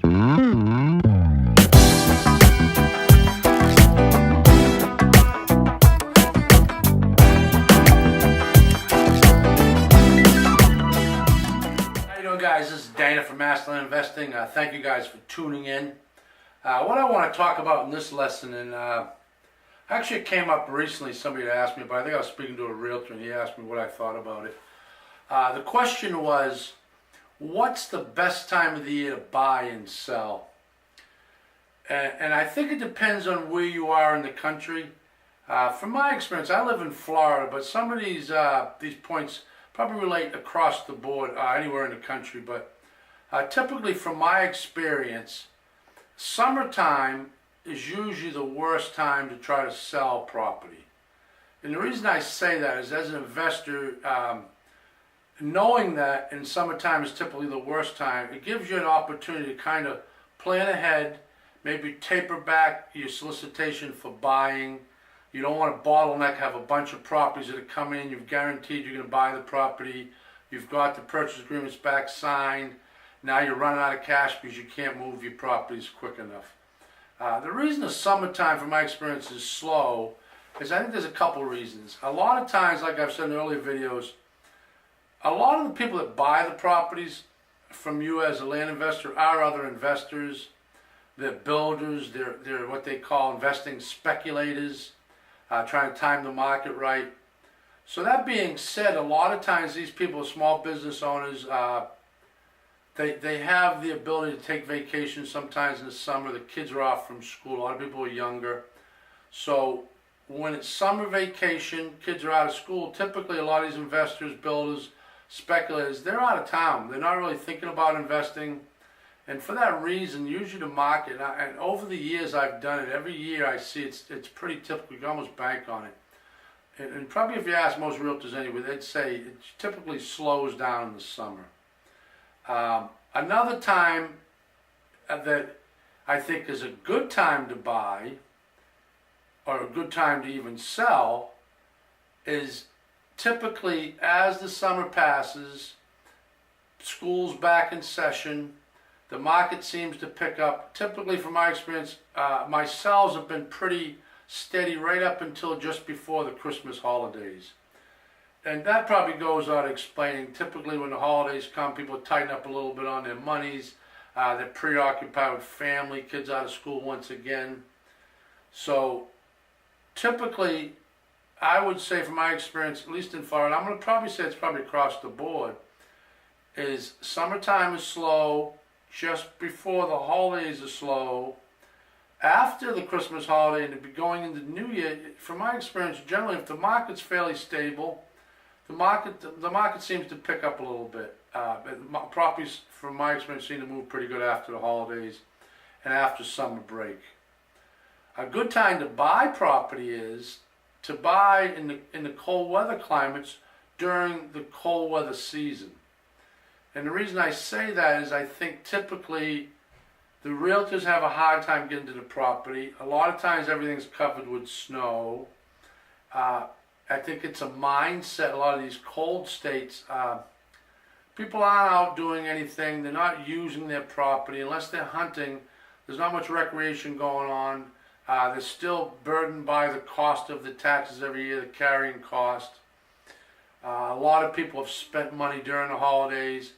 Guys, this is Dana from Masterland Investing. Thank you guys for tuning in. What I want to talk about in this lesson, and actually it came up recently, somebody had asked me, but I think I was speaking to a realtor and he asked me what I thought about it. The question was, what's the best time of the year to buy and sell? And I think it depends on where you are in the country. From my experience, I live in Florida, but some of these points probably relate across the board, anywhere in the country, but typically from my experience, summertime is usually the worst time to try to sell property. And the reason I say that is, as an investor, knowing that in summertime is typically the worst time, it gives you an opportunity to kind of plan ahead, maybe taper back your solicitation for buying. You don't want to bottleneck, have a bunch of properties that are coming in. You've guaranteed you're going to buy the property. You've got the purchase agreements back signed. Now you're running out of cash because you can't move your properties quick enough. The reason the summertime, from my experience, is slow is I think there's a couple reasons. A lot of times, like I've said in earlier videos, a lot of the people that buy the properties from you as a land investor are other investors. They're builders. They're what they call investing speculators. Trying to time the market right. So that being said, a lot of times these people, small business owners, they have the ability to take vacations sometimes in the summer. The kids are off from school. A lot of people are younger. So when it's summer vacation, kids are out of school, typically a lot of these investors, builders, speculators, they're out of town. They're not really thinking about investing. And for that reason, usually the market, and over the years I've done it, every year I see it's pretty typical. You can almost bank on it. And probably if you ask most realtors anyway, they'd say it typically slows down in the summer. Another time that I think is a good time to buy, or a good time to even sell, is typically as the summer passes, school's back in session, the market seems to pick up. Typically, from my experience, my sales have been pretty steady right up until just before the Christmas holidays. And that probably goes without explaining. Typically, when the holidays come, people tighten up a little bit on their monies. They're preoccupied with family, kids out of school once again. So, typically, I would say from my experience, at least in Florida, I'm going to probably say it's probably across the board, is summertime is slow. Just before the holidays are slow. After the Christmas holiday and going into the new year, from my experience, generally, if the market's fairly stable, the market seems to pick up a little bit. Properties, from my experience, seem to move pretty good after the holidays and after summer break. A good time to buy property is to buy in the cold weather climates during the cold weather season. And the reason I say that is I think typically the realtors have a hard time getting to the property. A lot of times everything's covered with snow. I think it's a mindset, a lot of these cold states, people aren't out doing anything. They're not using their property. Unless they're hunting, there's not much recreation going on. They're still burdened by the cost of the taxes every year, the carrying cost. A lot of people have spent money during the holidays.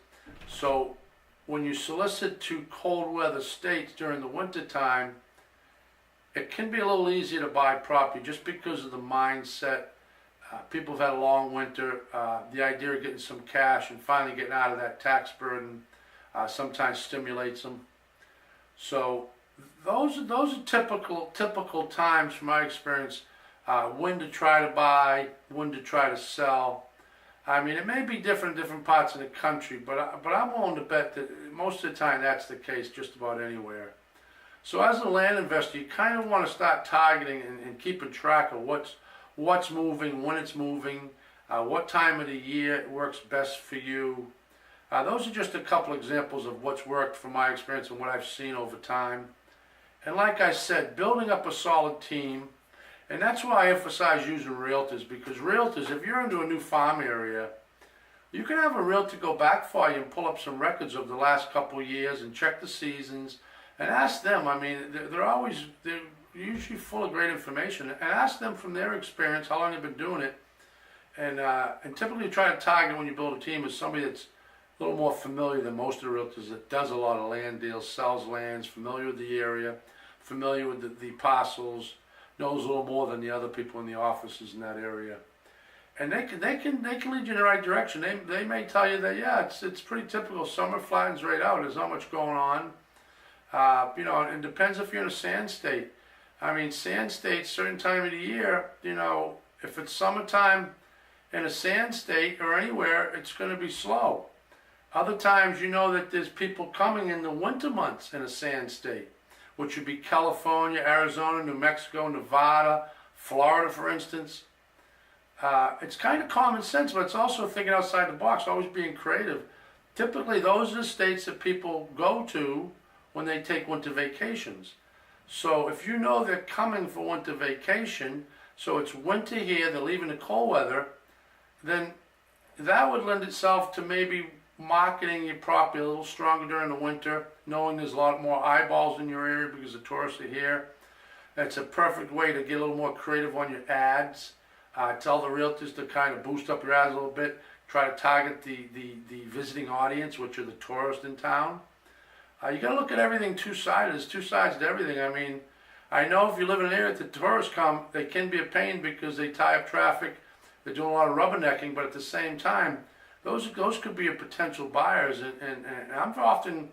So when you solicit to cold weather states during the winter time, it can be a little easier to buy property just because of the mindset. People have had a long winter. The idea of getting some cash and finally getting out of that tax burden sometimes stimulates them. So those are typical times from my experience, when to try to buy, when to try to sell. I mean, it may be different in different parts of the country, but I'm willing to bet that most of the time that's the case just about anywhere. So as a land investor, you kind of want to start targeting and keeping track of what's moving, when it's moving, what time of the year it works best for you. Those are just a couple examples of what's worked from my experience and what I've seen over time. And like I said, building up a solid team. And that's why I emphasize using realtors, because realtors, if you're into a new farm area, you can have a realtor go back for you and pull up some records of the last couple of years and check the seasons and ask them. I mean, they're usually full of great information, and ask them from their experience how long they've been doing it. And typically try to target when you build a team as somebody that's a little more familiar than most of the realtors, that does a lot of land deals, sells lands, familiar with the area, familiar with the parcels, knows a little more than the other people in the offices in that area. And they can lead you in the right direction. They may tell you that, yeah, it's pretty typical. Summer flattens right out. There's not much going on. You know, it depends if you're in a sand state. I mean, sand states, certain time of the year, you know, if it's summertime in a sand state or anywhere, it's going to be slow. Other times, you know that there's people coming in the winter months in a sand state, which would be California, Arizona, New Mexico, Nevada, Florida, for instance. It's kind of common sense, but it's also thinking outside the box, always being creative. Typically, those are the states that people go to when they take winter vacations. So if you know they're coming for winter vacation, so it's winter here, they're leaving the cold weather, then that would lend itself to maybe marketing your property a little stronger during the winter, knowing there's a lot more eyeballs in your area because the tourists are here. It's a perfect way to get a little more creative on your ads. Tell the realtors to kind of boost up your ads a little bit. Try to target the visiting audience, which are the tourists in town. You got to look at everything two-sided. There's two sides to everything. I mean, I know if you live in an area that the tourists come, they can be a pain because they tie up traffic. They're doing a lot of rubbernecking, but at the same time, those could be your potential buyers. And I'm often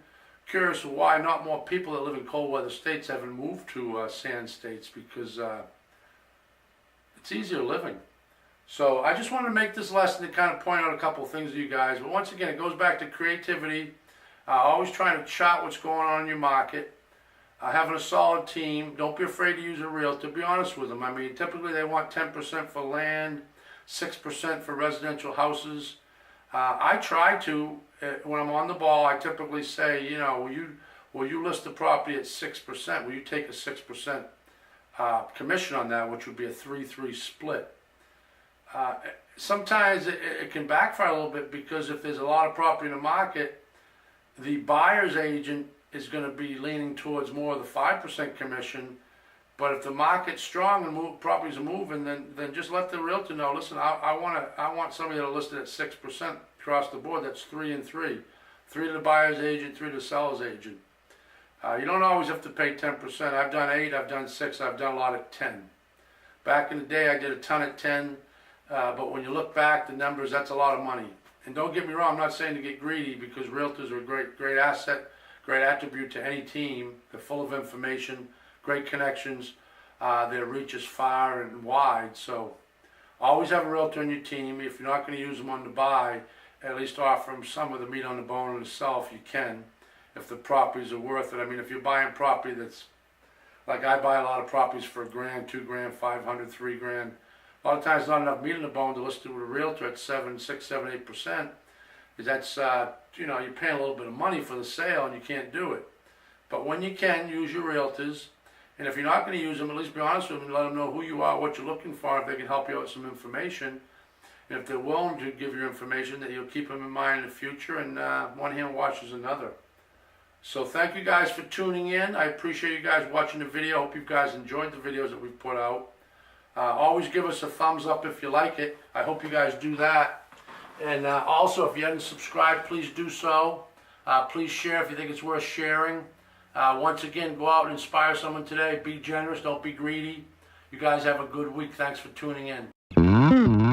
curious why not more people that live in cold weather states haven't moved to sand states, because it's easier living. So I just wanted to make this lesson to kind of point out a couple of things to you guys. But once again, it goes back to creativity. Always trying to chart what's going on in your market. Having a solid team. Don't be afraid to use a realtor. Be honest with them. I mean, typically they want 10% for land, 6% for residential houses. I try to, when I'm on the ball, I typically say, you know, will you list the property at 6%? Will you take a 6% commission on that, which would be a 3-3 split? Sometimes it can backfire a little bit, because if there's a lot of property in the market, the buyer's agent is going to be leaning towards more of the 5% commission. But if the market's strong and properties are moving, then just let the realtor know, listen, I want somebody that'll list it at 6% across the board. That's 3 and 3. 3 to the buyer's agent, 3 to the seller's agent. You don't always have to pay 10%. I've done 8, I've done 6, I've done a lot at 10. Back in the day, I did a ton at 10. But when you look back, the numbers, that's a lot of money. And don't get me wrong, I'm not saying to get greedy, because realtors are a great asset, great attribute to any team. They're full of information, great connections. Their reach is far and wide. So always have a realtor on your team. If you're not going to use them on the buy, at least offer them some of the meat on the bone on the sell if you can, if the properties are worth it. I mean, if you're buying property that's, like I buy a lot of properties for $1,000, $2,000, $500, $3,000. A lot of times not enough meat on the bone to list it with a realtor at 7, 6, 7, 8%. That's, you know, you're paying a little bit of money for the sale and you can't do it. But when you can, use your realtors. And if you're not going to use them, at least be honest with them and let them know who you are, what you're looking for, if they can help you out with some information. And if they're willing to give you information, that you'll keep them in mind in the future, and one hand washes another. So thank you guys for tuning in. I appreciate you guys watching the video. I hope you guys enjoyed the videos that we've put out. Always give us a thumbs up if you like it. I hope you guys do that. And also, if you haven't subscribed, please do so. Please share if you think it's worth sharing. Once again, go out and inspire someone today. Be generous, don't be greedy. You guys have a good week. Thanks for tuning in.